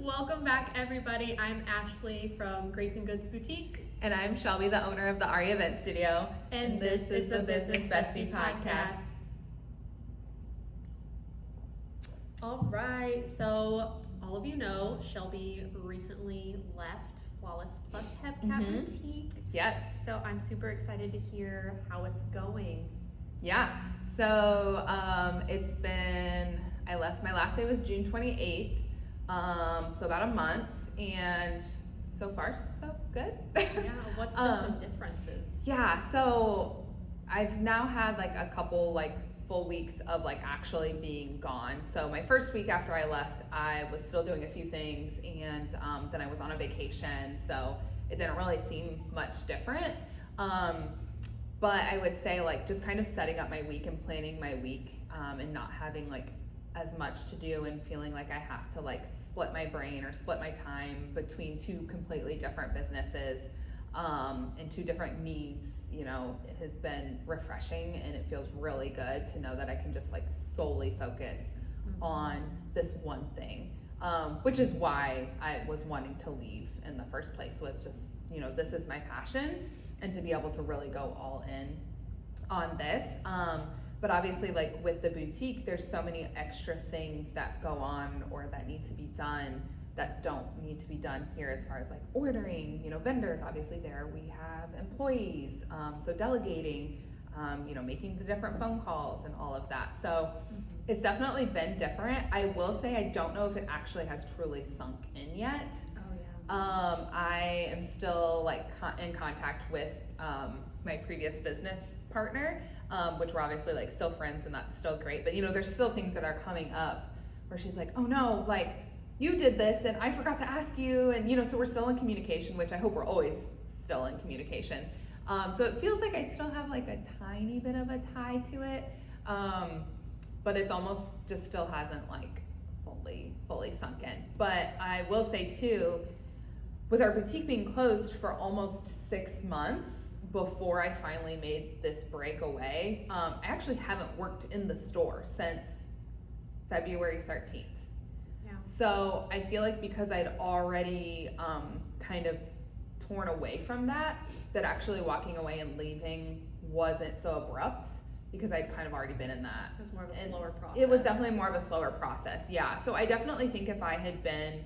Welcome back, everybody. I'm Ashley from Grace and Goods Boutique. And I'm Shelby, the owner of the Ari Event Studio. And this is the Business Bestie Podcast. All right, so all of you know, Shelby recently left Flawless Plus Hubcap Boutique. Yes. So I'm super excited to hear how it's going. Yeah. So I left, my last day was June 28th. So about a month, and so far so good. Yeah, what's been some differences? Yeah, so I've now had like a couple like full weeks of like actually being gone. So my first week after I left, I was still doing a few things, and then I was on a vacation, so it didn't really seem much different. But I would say like just kind of setting up my week and planning my week, and not having like as much to do and feeling like I have to like split my brain or split my time between two completely different businesses, and two different needs, you know, it has been refreshing, and it feels really good to know that I can just like solely focus on this one thing, which is why I was wanting to leave in the first place, was just, you know, this is my passion, and to be able to really go all in on this. But obviously, like with the boutique, there's so many extra things that go on or that need to be done that don't need to be done here, as far as like ordering, you know, vendors, obviously there we have employees, so delegating, you know, making the different phone calls and all of that. So it's definitely been different. I will say I don't know if it actually has truly sunk in yet. Oh yeah. I am still like in contact with my previous business partner, which we're obviously like still friends, and that's still great. But you know, there's still things that are coming up where she's like, oh no, like you did this and I forgot to ask you, and you know, so we're still in communication, which I hope we're always still in communication. So it feels like I still have like a tiny bit of a tie to it, but it's almost just still hasn't like fully sunk in. But I will say too, with our boutique being closed for almost 6 months before I finally made this breakaway, I actually haven't worked in the store since February 13th. Yeah. So I feel like because I'd already kind of torn away from that actually walking away and leaving wasn't so abrupt, because I'd kind of already been in that. It was more of a slower process. It was definitely more of a slower process, yeah. So I definitely think if I had been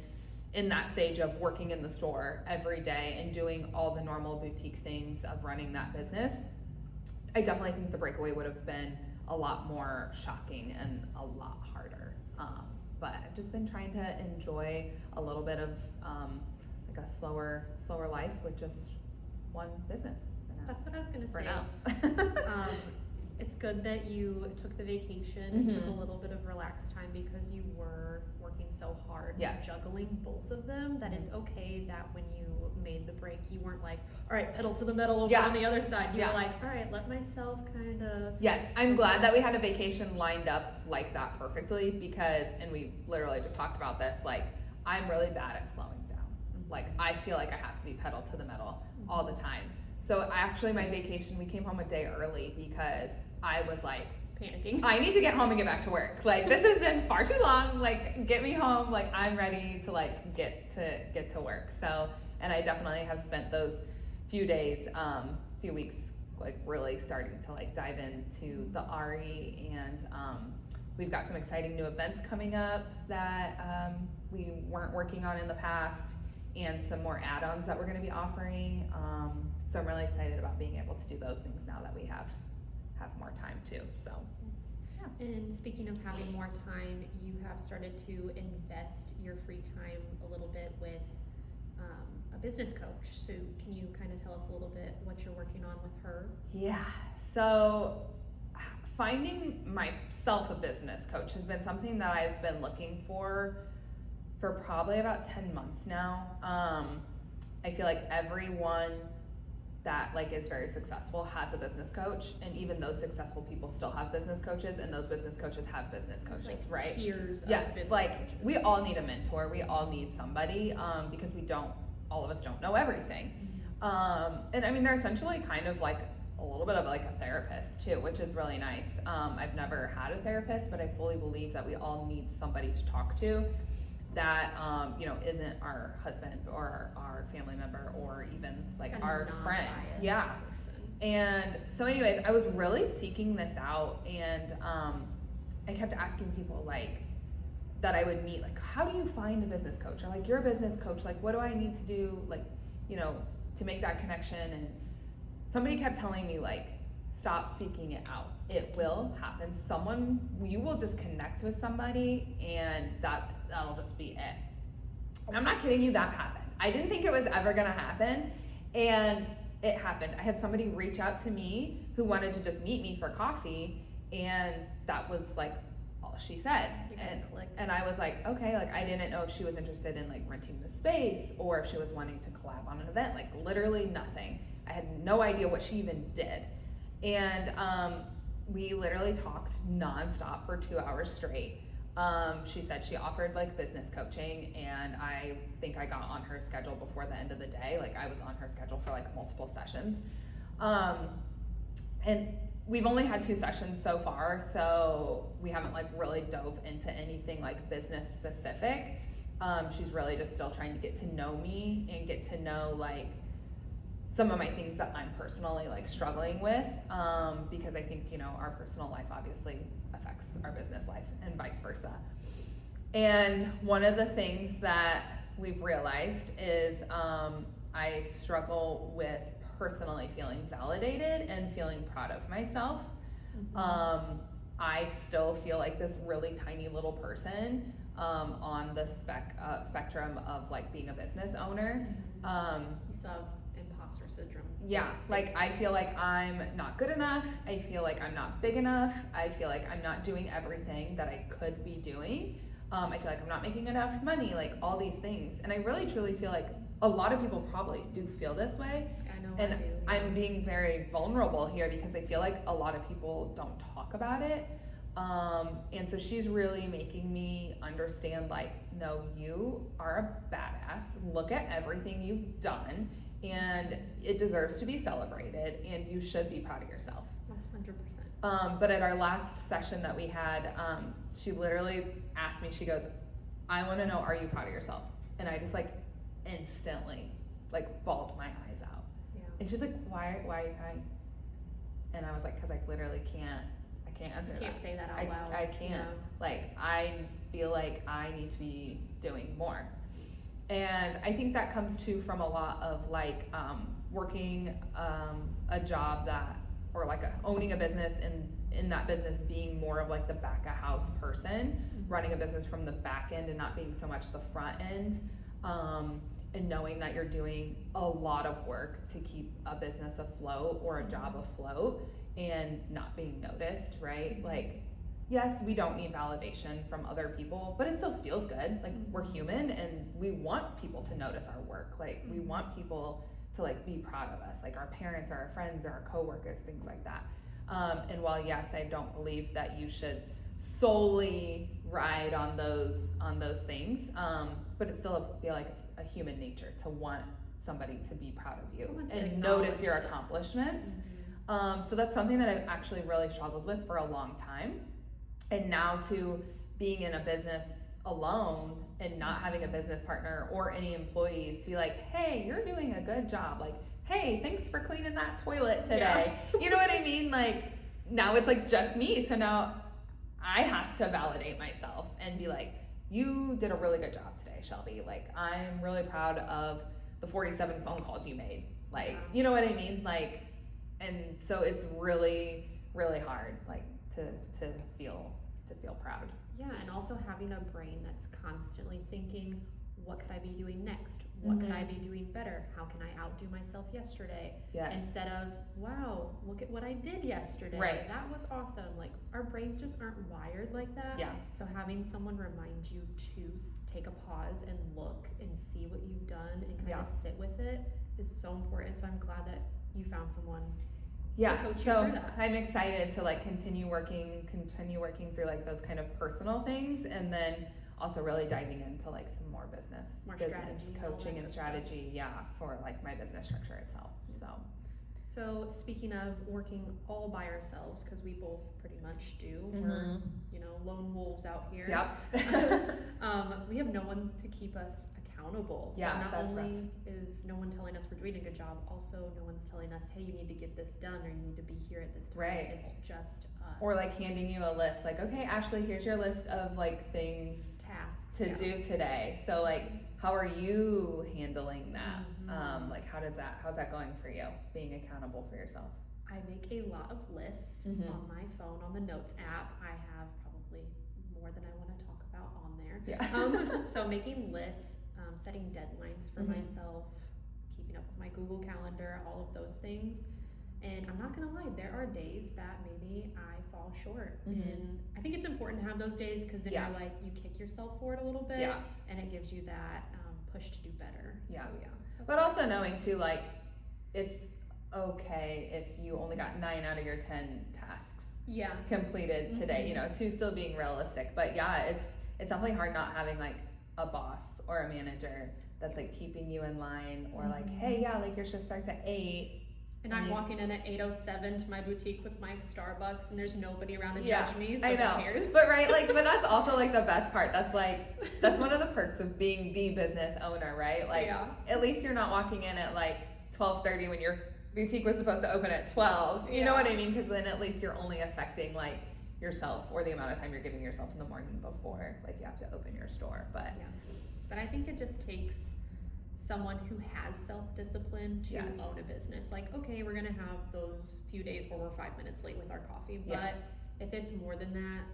in that stage of working in the store every day and doing all the normal boutique things of running that business, I definitely think the breakaway would have been a lot more shocking and a lot harder. But I've just been trying to enjoy a little bit of like a slower life with just one business for now. That's what I was gonna For say. now. It's good that you took the vacation and took a little bit of relaxed time, because you were working so hard, Yes. juggling both of them, that it's okay that when you made the break, you weren't like, all right, pedal to the metal over Yeah. on the other side. You Yeah. were like, all right, let myself kind of. Yes, I'm glad that we had a vacation lined up like that perfectly, because, and we literally just talked about this, like I'm really bad at slowing down. Like I feel like I have to be pedal to the metal all the time. So actually my vacation, we came home a day early because I was like, Panicking. I need to get home and get back to work. Like this has been far too long. Like get me home. Like I'm ready to like get to work. So, and I definitely have spent those few days, few weeks, like really starting to like dive into the Ari, and we've got some exciting new events coming up that we weren't working on in the past, and some more add-ons that we're going to be offering. So I'm really excited about being able to do those things now that we have more time too. So yeah. And speaking of having more time, you have started to invest your free time a little bit with a business coach. So can you kind of tell us a little bit what you're working on with her? Yeah. So finding myself a business coach has been something that I've been looking for probably about 10 months now. I feel like everyone that like is very successful has a business coach, and even those successful people still have business coaches, and those business coaches have business coaches, Like right? Tiers of Yes, business like coaches. we all need a mentor, we all need somebody, because all of us don't know everything. And I mean, they're essentially kind of like a little bit of like a therapist too, which is really nice. I've never had a therapist, but I fully believe that we all need somebody to talk to. that, you know, isn't our husband or our family member or even like A our friend. non-biased Yeah. person. And so anyways, I was really seeking this out, and I kept asking people like that I would meet, like, how do you find a business coach? Or like, you're a business coach, like, what do I need to do, like, you know, to make that connection? And somebody kept telling me like, stop seeking it out. It will happen. You will just connect with somebody, and that'll just be it. And I'm not kidding you, that happened. I didn't think it was ever gonna happen, and it happened. I had somebody reach out to me who wanted to just meet me for coffee, and that was like all she said. You guys clicked. And I was like, okay, like I didn't know if she was interested in like renting the space or if she was wanting to collab on an event, like literally nothing. I had no idea what she even did. And we literally talked nonstop for 2 hours straight. She said she offered like business coaching, and I think I got on her schedule before the end of the day. Like I was on her schedule for like multiple sessions. And we've only had 2 sessions so far, so we haven't like really dove into anything like business specific. She's really just still trying to get to know me and get to know like some of my things that I'm personally like struggling with, because I think, you know, our personal life obviously affects our business life and vice versa. And one of the things that we've realized is I struggle with personally feeling validated and feeling proud of myself. I still feel like this really tiny little person on the spectrum of like being a business owner. You still have imposter syndrome. Yeah, like I feel like I'm not good enough. I feel like I'm not big enough. I feel like I'm not doing everything that I could be doing. I feel like I'm not making enough money, like all these things. And I really truly feel like a lot of people probably do feel this way. I know And I do. I'm being very vulnerable here because I feel like a lot of people don't talk about it. And so she's really making me understand like, no, you are a badass. Look at everything you've done, and it deserves to be celebrated, and you should be proud of yourself. 100%. But at our last session that we had, she literally asked me, she goes, I want to know, are you proud of yourself? And I just like instantly like bawled my eyes out. Yeah. And she's like, why are you crying? And I was like, cause I literally I can't answer You can't that. say that out loud. I can't. Yeah. Like, I feel like I need to be doing more. And I think that comes too from a lot of like working a job that, or like owning a business, and in that business being more of like the back of house person, running a business from the back end and not being so much the front end, and knowing that you're doing a lot of work to keep a business afloat or a job afloat and not being noticed, right? Like, yes, we don't need validation from other people, but it still feels good. Like, we're human and we want people to notice our work. Like, we want people to like be proud of us, like our parents or our friends or our coworkers, things like that. And while yes, I don't believe that you should solely ride on those things, but it still feel like a human nature to want somebody to be proud of you Someone to and notice acknowledge your it. accomplishments. So that's something that I've actually really struggled with for a long time. And now to being in a business alone and not having a business partner or any employees to be like, hey, you're doing a good job. Like, hey, thanks for cleaning that toilet today. Yeah. You know what I mean? Like, now it's like just me. So now I have to validate myself and be like, you did a really good job today, Shelby. Like, I'm really proud of the 47 phone calls you made. Like, Yeah. you know what I mean? Like, and so it's really, really hard, like, to feel proud. Yeah, and also having a brain that's constantly thinking, what could I be doing next? What could I be doing better? How can I outdo myself yesterday? Yes. Instead of, wow, look at what I did yesterday. Right. That was awesome. Like, our brains just aren't wired like that. Yeah. So having someone remind you to take a pause and look and see what you've done and kind Yeah. of sit with it is so important. So I'm glad that you found someone. Yeah, coach you so through that. I'm excited to like continue working through like those kind of personal things, and then also really diving into like some more business More strategy and all coaching that and good strategy, yeah, for like my business structure itself. So So speaking of working all by ourselves, because we both pretty much do, we're, Mhm. lone wolves out here. Yep. We have no one to keep us accountable. So Yeah, not that's only is no one telling us we're doing a good job, also no one's telling us, hey, you need to get this done or you need to be here at this time. Right. It's just us. Or like handing you a list, like, okay, Ashley, here's your list of like things tasks to do today. So like, how are you handling that? Mhm. Like, how's that going for you? Being accountable for yourself. I make a lot of lists Mhm. on my phone, on the Notes app. I have probably more than I want to talk about on there. Yeah. So making lists, setting deadlines for Mhm. myself, keeping up with my Google Calendar, all of those things. And I'm not gonna lie, there are days that maybe I fall short. Mhm. And I think it's important to have those days because then Yeah. you're like, you kick yourself for it a little bit. Yeah. And it gives you that push to do better. Yeah. So yeah. But also knowing too, like, it's okay if you only got 9 out of your 10 tasks Yeah. completed today, Mhm. to still being realistic. But yeah, it's definitely hard not having like a boss or a manager that's like keeping you in line or like, Mhm. hey, yeah, like your shift starts at 8. And I'm you- walking in at 8:07 to my boutique with my Starbucks, and there's nobody around to Yeah, judge me, so I who know. cares? But right, like, but that's also like the best part. That's one of the perks of being the business owner, right? Like, Yeah. at least you're not walking in at like 12:30 when your boutique was supposed to open at 12. You know Yeah. what I mean? Because then at least you're only affecting like yourself or the amount of time you're giving yourself in the morning before like you have to open your store. But Yeah. But I think it just takes someone who has self-discipline to Yes. own a business. Like, okay, we're gonna have those few days where we're 5 minutes late with our coffee, but Yeah. if it's more than that,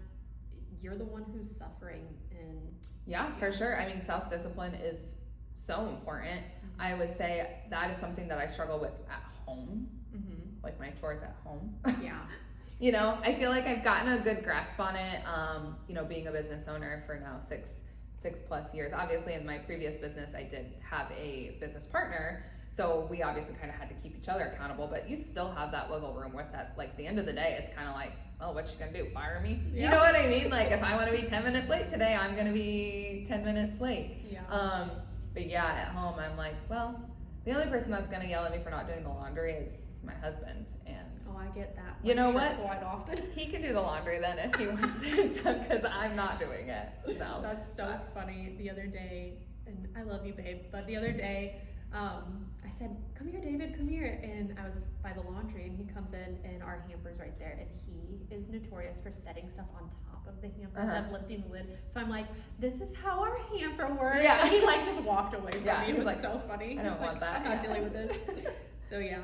you're the one who's suffering. And yeah, for sure. I mean, self-discipline is so important. I would say that is something that I struggle with at home, like my chores at home. yeah, I feel like I've gotten a good grasp on it. Being a business owner for now six plus years. Obviously, in my previous business, I did have a business partner, so we obviously kind of had to keep each other accountable. But you still have that wiggle room with that. Like the end of the day, it's kind of like, oh, what you gonna do? Fire me? Yeah. You know what I mean? Like if I want to be 10 minutes late today, I'm gonna be 10 minutes late. yeah. But yeah, at home, I'm like, well, the only person that's gonna yell at me for not doing the laundry is my husband, and Oh, I get that. You know I'm sure what? Quite often. he can do the laundry then if he wants to, because I'm not doing it. No. That's so funny. The other day, and I love you, babe, but the other day, I said, "Come here, David, come here." And I was by the laundry, and he comes in, and our hamper's right there, and he is notorious for setting stuff on top of the hamper instead of lifting the lid. So I'm like, "This is how our hamper works." Yeah. And he like just walked away from Yeah, me. It he's was like, so funny. "I don't He's want like, that." I'm not Yeah. dealing with this. So yeah.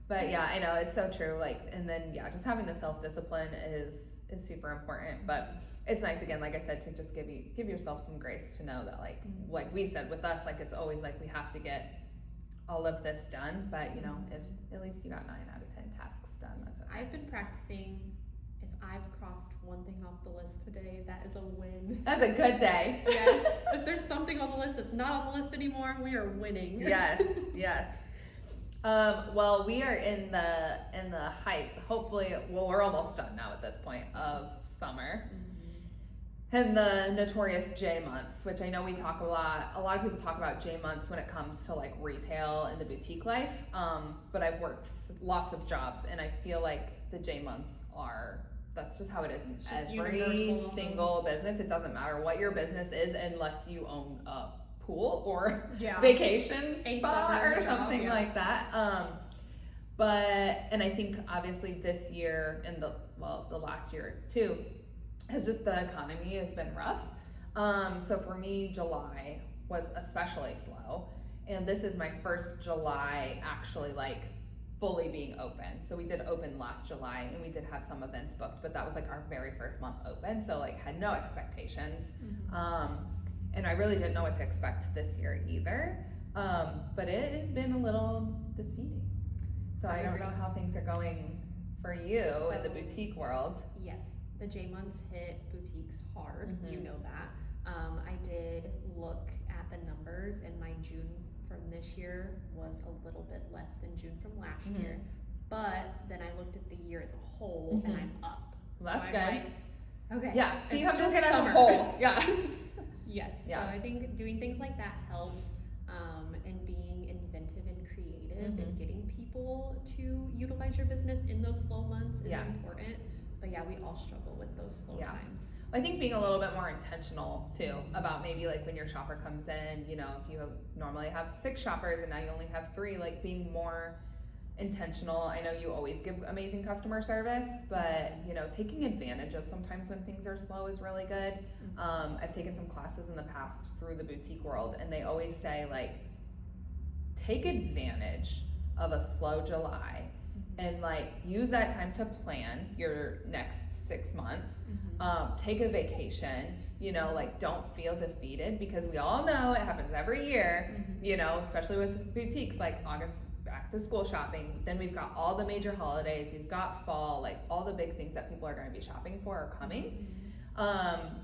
But yeah, I know it's so true. Like, and then yeah, just having the self-discipline is super important. But it's nice again, like I said, to just give yourself some grace to know that like we said with us, like it's always like we have to get all of this done. But if at least you got 9 out of 10 tasks done, that's okay. I've been practicing. If I've crossed one thing off the list today, that is a win. That's a good day. Yes. If there's something on the list that's not on the list anymore, we are winning. Yes. Well, we are in the height. Hopefully, we're almost done now at this point of summer. And the notorious J months, which I know we talk a lot of people talk about J months when it comes to like retail and the boutique life. But I've worked lots of jobs, and I feel like the J months that's just how it is in It's just every universal single almost. business. It doesn't matter what your business is unless you own a pool or Yeah. vacation A spot summer or job, something yeah. like that. And I think obviously this year and the last year too, has just the economy has been rough. So for me, July was especially slow, and this is my first July actually like fully being open. So we did open last July, and we did have some events booked, but that was like our very first month open, so like had no expectations. And I really didn't know what to expect this year either. But it has been a little defeating. So I don't agree. know how things are going for you in the So- boutique world. Yes, the J months hit boutiques hard. Mhm. You know that. I did look at the numbers, and my June from this year was a little bit less than June from last Mhm. year. But then I looked at the year as a whole, and Mhm. I'm up. Well, that's I'm good. like, okay. Yeah, so you it's have to look just at it as a summer. whole. Yeah. Yes. Yeah. So I think doing things like that helps. and being inventive and creative and getting people to utilize your business in those slow months is Yeah. important. But yeah, we all struggle with those slow Yeah. times. I think being a little bit more intentional too about maybe like when your shopper comes in, you know, if you normally have 6 shoppers and now you only have 3, like being more intentional. I know you always give amazing customer service, but you know, taking advantage of sometimes when things are slow is really good. I've taken some classes in the past through the boutique world, and they always say like, take advantage of a slow July and like use that time to plan your next 6 months. Take a vacation, you know, like don't feel defeated, because we all know it happens every year, you know, especially with boutiques, like August back to school shopping, then we've got all the major holidays, we've got fall, like all the big things that people are going to be shopping for are coming.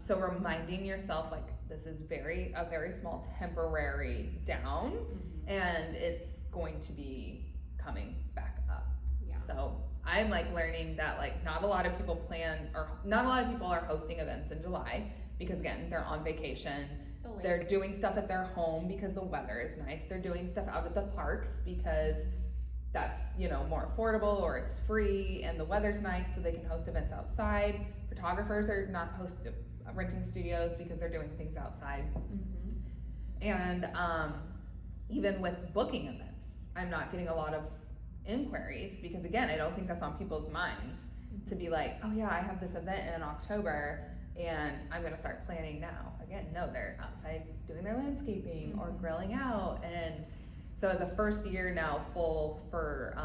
So reminding yourself like this is a very small temporary down, and it's going to be coming back up. Yeah. So I'm like learning that like not a lot of people are hosting events in July, because again, they're on vacation. They're doing stuff at their home because the weather is nice. They're doing stuff out at the parks because that's, you know, more affordable, or it's free and the weather's nice, so they can host events outside. Photographers are not renting studios because they're doing things outside. And even with booking events, I'm not getting a lot of inquiries, because again, I don't think that's on people's minds to be like, oh yeah, I have this event in October and I'm gonna start planning now. Again, no, they're outside doing their landscaping or grilling out. And so as a first year now full for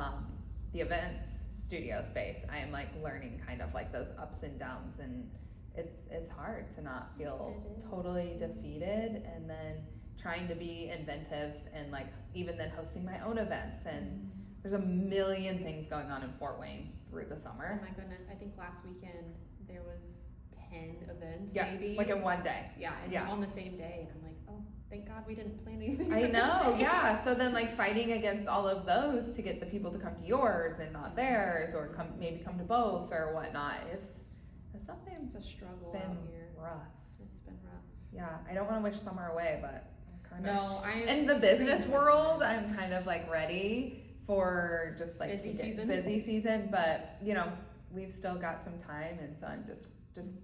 the events studio space, I am like learning kind of like those ups and downs, and it's hard to not feel totally defeated, and then trying to be inventive, and like even then hosting my own events, and there's a million things going on in Fort Wayne through the summer. Oh my goodness, I think last weekend there was 10 events, Yes, maybe. like in one day. Yeah, and Yeah. on the same day, and I'm like, oh, thank God we didn't plan anything. I for this know, day. yeah. So then like fighting against all of those to get the people to come to yours and not theirs, or maybe come to both or whatnot. It's something It's a struggle been out here. rough. It's been rough. Yeah, I don't want to wish summer away, but I'm kind of. No, I'm In the business crazy world, listening. I'm kind of like ready for just like Busy to get season? busy season, but you know, we've still got some time, and so I'm just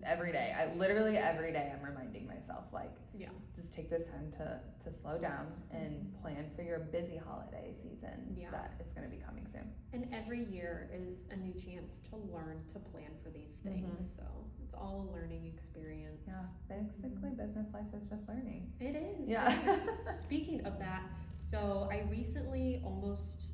every day. I literally every day I'm reminding myself like, Yeah. just take this time to slow down and plan for your busy holiday season Yeah. that is going to be coming soon. And every year is a new chance to learn to plan for these things. So it's all a learning experience. Yeah, basically business life is just learning. It is. Yeah. it is. Speaking of that, so I recently almost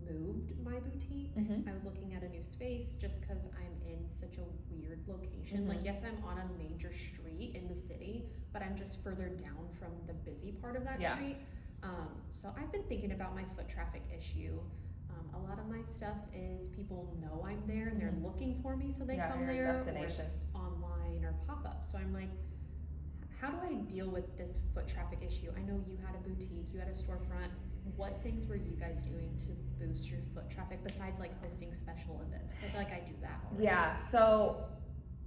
moved my boutique. I was looking at a new space just because I'm in such a weird location. Like, yes, I'm on a major street in the city, but I'm just further down from the busy part of that Yeah. street. So I've been thinking about my foot traffic issue. A lot of my stuff is people know I'm there and they're looking for me, so they Yeah, come your there, destination. or it's online or pop up. So I'm like, how do I deal with this foot traffic issue? I know you had a boutique, you had a storefront. What things were you guys doing to boost your foot traffic besides like hosting special events? 'Cause I feel like I do that already. Yeah, so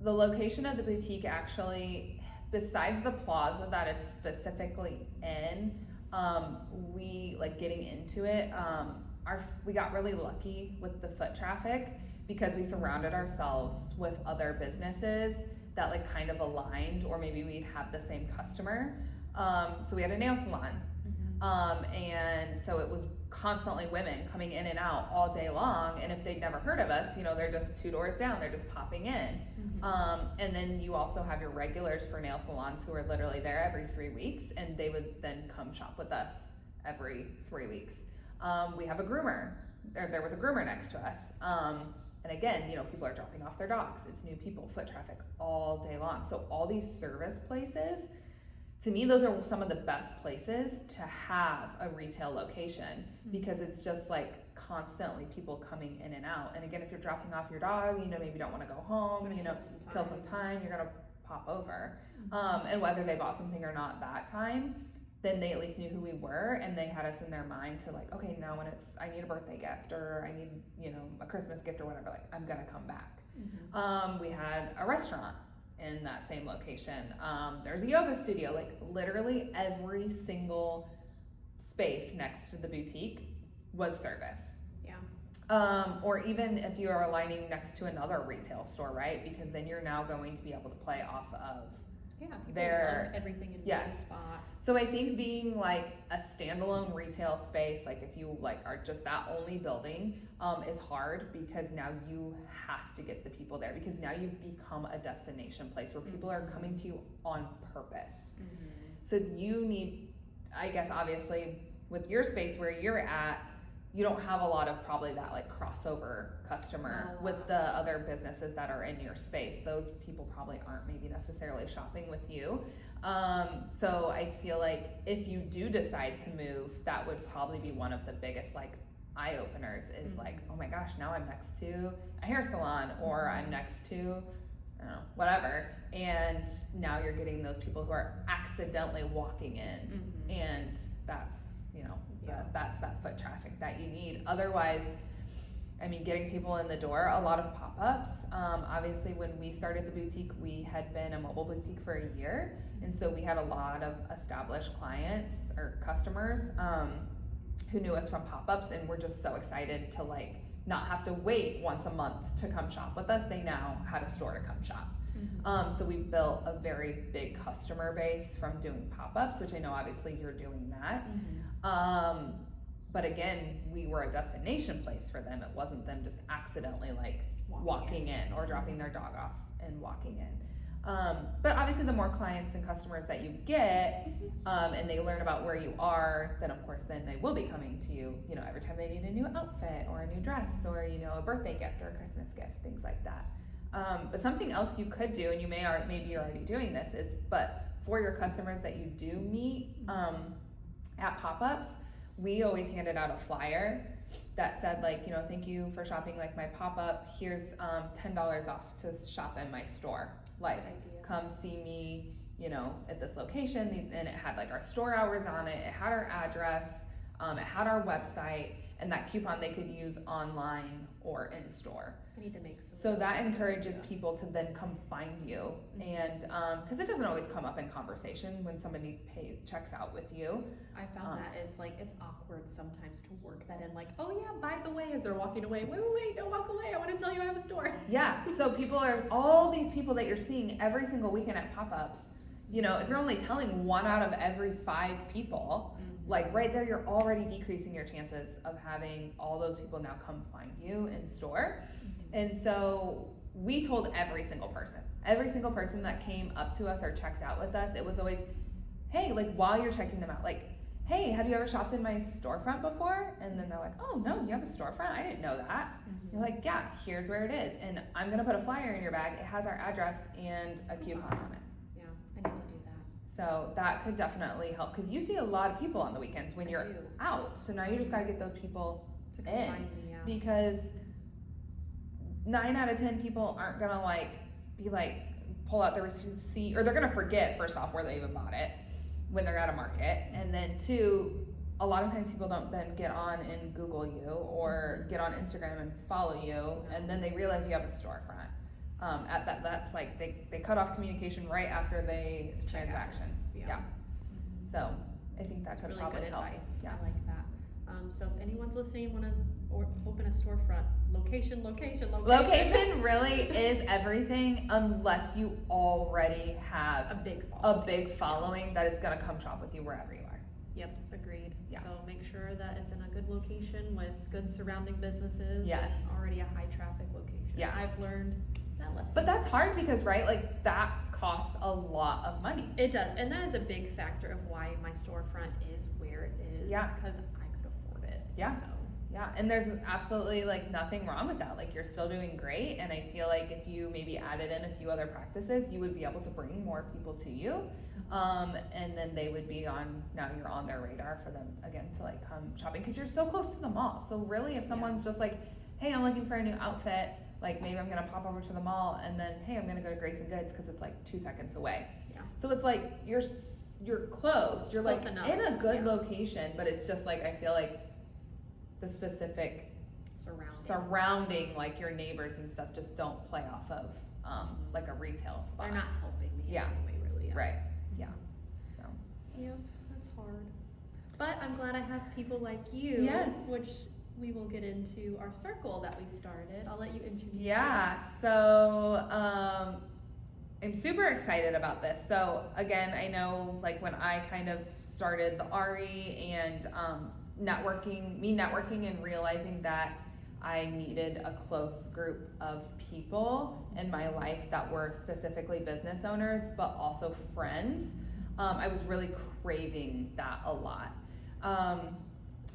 the location of the boutique actually, besides the plaza that it's specifically in, we like getting into it, we got really lucky with the foot traffic because we surrounded ourselves with other businesses that like kind of aligned, or maybe we'd have the same customer. So we had a nail salon. And so it was constantly women coming in and out all day long, and if they'd never heard of us, you know, they're just 2 doors down, they're just popping in. And then you also have your regulars for nail salons who are literally there every 3 weeks, and they would then come shop with us every 3 weeks. We have a groomer, there was a groomer next to us. And again, you know, people are dropping off their dogs, it's new people, foot traffic all day long. So all these service places, to me, those are some of the best places to have a retail location, because it's just like constantly people coming in and out. And again, if you're dropping off your dog, you know, maybe you don't want to go home, you know, kill some time, you're gonna pop over. And whether they bought something or not that time, then they at least knew who we were, and they had us in their mind to like, okay, now when I need a birthday gift, or I need, you know, a Christmas gift or whatever, like I'm gonna come back. We had a restaurant in that same location. There's a yoga studio, like literally every single space next to the boutique was service. Yeah. Or even if you are aligning next to another retail store, right? Because then you're now going to be able to play off of Yeah, people their, love everything in yes. one spot. so I think being like a standalone retail space, like if you like are just that only building, is hard because now you have to get the people there because now you've become a destination place where people are coming to you on purpose. So you need, I guess obviously with your space where you're at, you don't have a lot of probably that like crossover customer Not a with lot. the other businesses that are in your space. Those people probably aren't maybe necessarily shopping with you. So I feel like if you do decide to move, that would probably be one of the biggest like eye openers is Mhm. like, oh my gosh, now I'm next to a hair salon or I'm next to, I don't know, whatever. And now you're getting those people who are accidentally walking in and that's, you know, Yeah. that's that foot traffic that you need. Otherwise, I mean, getting people in the door, a lot of pop-ups. Obviously, when we started the boutique, we had been a mobile boutique for a year. And so we had a lot of established clients or customers who knew us from pop-ups and were just so excited to like not have to wait once a month to come shop with us. They now had a store to come shop. So we built a very big customer base from doing pop-ups, which I know obviously you're doing that. But again, we were a destination place for them. It wasn't them just accidentally like walking in or dropping their dog off and walking in. But obviously the more clients and customers that you get, and they learn about where you are, then of course then they will be coming to you, you know, every time they need a new outfit or a new dress or, you know, a birthday gift or a Christmas gift, things like that. But something else you could do, and you maybe you're already doing this, is but for your customers that you do meet at pop-ups, we always handed out a flyer that said like, you know, thank you for shopping like my pop-up. Here's $10 off to shop in my store. Like, come see me, you know, at this location. And it had like our store hours on it. It had our address. It had our website, and that coupon they could use online or in store. I need to make some. So of that those. encourages people to then come find you, and because it doesn't always come up in conversation when somebody checks out with you. I found that is like it's awkward sometimes to work that in. Like, oh yeah, by the way, as they're walking away, wait, don't walk away. I want to tell you I have a store. Yeah. So all these people that you're seeing every single weekend at pop-ups. You know, if you're only telling 1 out of every 5 people. Like right there, you're already decreasing your chances of having all those people now come find you in store. And so we told every single person that came up to us or checked out with us, it was always, hey, like while you're checking them out, like, hey, have you ever shopped in my storefront before? And then they're like, oh no, you have a storefront? I didn't know that. You're like, yeah, here's where it is. And I'm gonna put a flyer in your bag. It has our address and a coupon on it. Yeah, I need to do that. So that could definitely help because you see a lot of people on the weekends when you're out. So now you just got to get those people To in find me, yeah. because 9 out of 10 people aren't gonna be pull out the receipt, or they're gonna forget first off where they even bought it when they're at a market, and then 2, a lot of times people don't then get on and Google you or get on Instagram and follow you, and then they realize you have a storefront. That's like they cut off communication right after the transaction. Yeah. So I think that could Really probably good help. advice. Yeah. I like that. So if anyone's listening, want to open a storefront, location. Location really is everything unless you already have A big a following. big following that is gonna come shop with you wherever you are. Yep, agreed. Yeah. So make sure that it's in a good location with good surrounding businesses. Yes. And already a high traffic location. Yeah. I've learned that lesson. But that's hard because, right, like that costs a lot of money. It does, and that is a big factor of why my storefront is where it is. Yeah. It's because I could afford it. Yeah. So. Yeah, and there's absolutely like nothing wrong with that. Like you're still doing great, and I feel like if you maybe added in a few other practices, you would be able to bring more people to you. And then they would be now you're on their radar for them again to like come shopping because you're so close to the mall. So really if someone's just like, hey, I'm looking for a new outfit, like maybe I'm gonna pop over to the mall, and then hey, I'm gonna go to Grace and Goods because it's like 2 seconds away. Yeah. So it's like you're close. You're Close like enough, in a good yeah. location, but it's just like I feel like the specific surrounding like your neighbors and stuff just don't play off of like a retail spot. They're not helping me Yeah. anyway, really. Right. Yeah. So Yeah, that's hard. But I'm glad I have people like you, Yes. which we will get into our circle that we started. I'll let you introduce Yeah, so I'm super excited about this. So again, I know like when I kind of started the RE and networking and realizing that I needed a close group of people in my life that were specifically business owners, but also friends. I was really craving that a lot.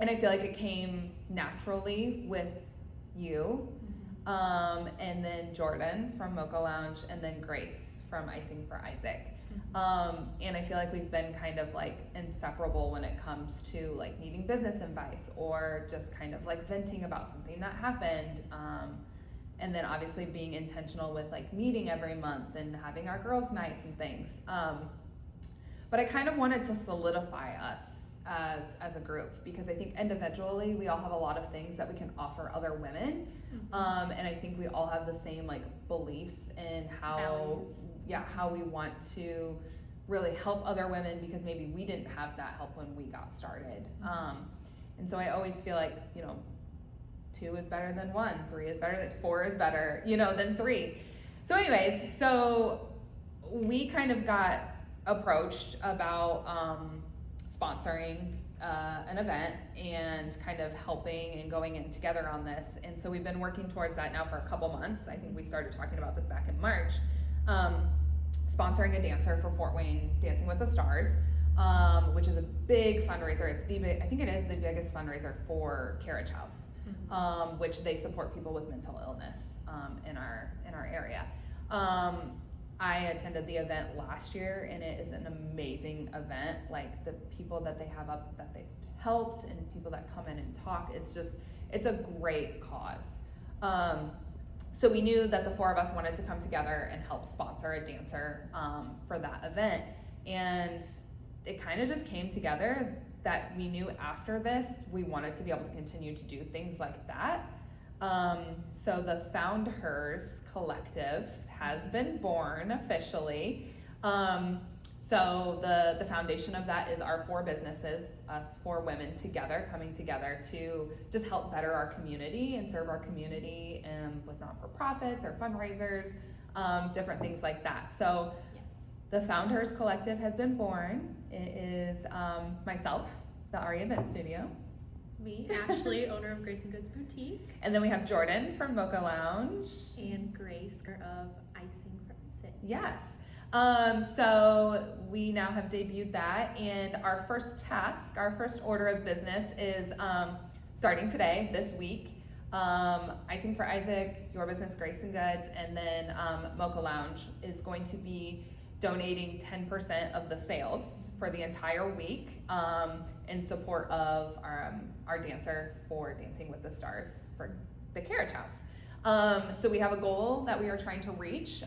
And I feel like it came naturally with you, and then Jordan from Mocha Lounge, and then Grace from Icing for Isaac. And I feel like we've been kind of like inseparable when it comes to like needing business advice or just kind of like venting about something that happened. And then obviously being intentional with like meeting every month and having our girls' nights and things. But I kind of wanted to solidify us as a group, because I think individually we all have a lot of things that we can offer other women. And I think we all have the same like beliefs in how we want to really help other women, because maybe we didn't have that help when we got started. And so I always feel like, 2 is better than 1, 3 is better than 4 is better, than 3. So anyways, so we kind of got approached about sponsoring an event and kind of helping and going in together on this. And so we've been working towards that now for a couple months. I think we started talking about this back in March. Sponsoring a dancer for Fort Wayne Dancing with the Stars, which is a big fundraiser. I think it is the biggest fundraiser for Carriage House, which they support people with mental illness in our area. I attended the event last year, and it is an amazing event. Like the people that they have up that they helped and people that come in and talk, it's a great cause. So we knew that the 4 of us wanted to come together and help sponsor a dancer for that event. And it kind of just came together that we knew after this, we wanted to be able to continue to do things like that. So the Found Hers Collective has been born officially. So the foundation of that is our 4 businesses, us 4 women together, coming together to just help better our community and serve our community with not-for-profits or fundraisers, different things like that. So Yes. the Found Hers Collective has been born. It is myself, the Aria Event Studio. Me, Ashley, owner of Grace and Goods Boutique. And then we have Jordan from Mocha Lounge. And Grace of Icing for Isaac. Yes. So we now have debuted that, and our first order of business is starting today, this week. Icing for Isaac, Your Business, Grace and Goods, and then Mocha Lounge is going to be donating 10% of the sales for the entire week in support of our dancer for Dancing with the Stars for the Carriage House. So we have a goal that we are trying to reach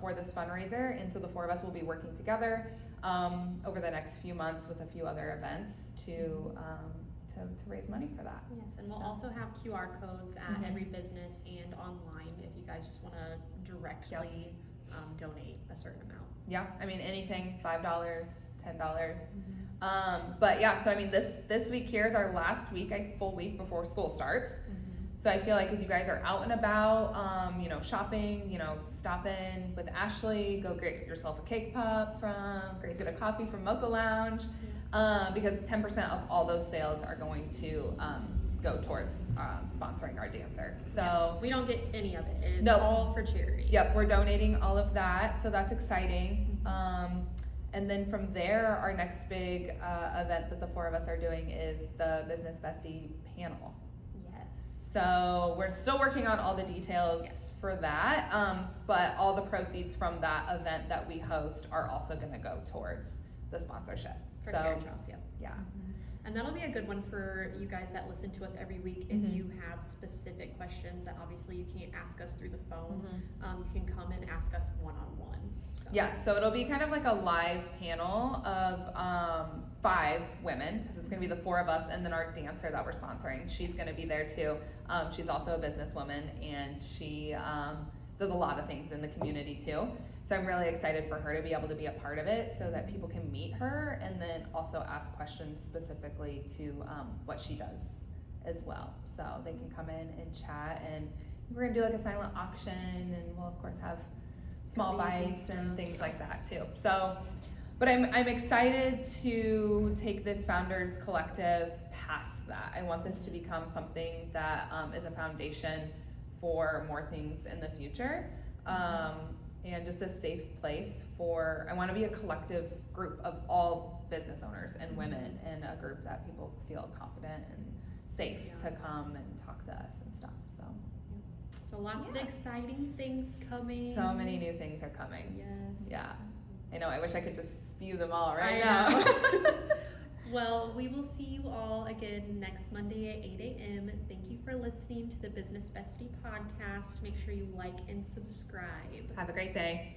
for this fundraiser, and so the 4 of us will be working together over the next few months with a few other events to raise money for that. Yes, and we'll also have QR codes at every business and online if you guys just want to directly donate a certain amount. Yeah, I mean anything, $5, $10. But yeah, so I mean this week here is our last week, full week before school starts. So I feel like as you guys are out and about, shopping, stop in with Ashley, go get yourself a cake pop from Grace, get a coffee from Mocha Lounge, because 10% of all those sales are going to go towards sponsoring our dancer. So we don't get any of it. It is No. all for charity. Yep, we're donating all of that, so that's exciting. And then from there, our next big event that the 4 of us are doing is the Business Bestie panel. Yes. So we're still working on all the details for that, but all the proceeds from that event that we host are also going to go towards the sponsorship. For So Carriage House, yeah. yeah, And that'll be a good one for you guys that listen to us every week. If you have specific questions that obviously you can't ask us through the phone, you can come and ask us one-on-one. So. yeah. So it'll be kind of like a live panel of 5 women, because it's going to be the 4 of us, and then our dancer that we're sponsoring. She's going to be there too. She's also a businesswoman, and she does a lot of things in the community too. So I'm really excited for her to be able to be a part of it so that people can meet her and then also ask questions specifically to what she does as well. So they can come in and chat, and we're gonna do like a silent auction, and we'll of course have small Amazing bites and stuff. things like that too. So, but I'm excited to take this Founders Collective past that. I want this to become something that is a foundation for more things in the future. And just a safe place for, I want to be a collective group of all business owners and women, and a group that people feel confident and safe Yeah. to come and talk to us and stuff. So So lots of Yeah. exciting things coming. so many new things are coming. Yes. Yeah. I know, I wish I could just spew them all right I now. know. Well, we will see you all again next Monday at 8 a.m. Thank you for listening to the Business Bestie podcast. Make sure you like and subscribe. Have a great day.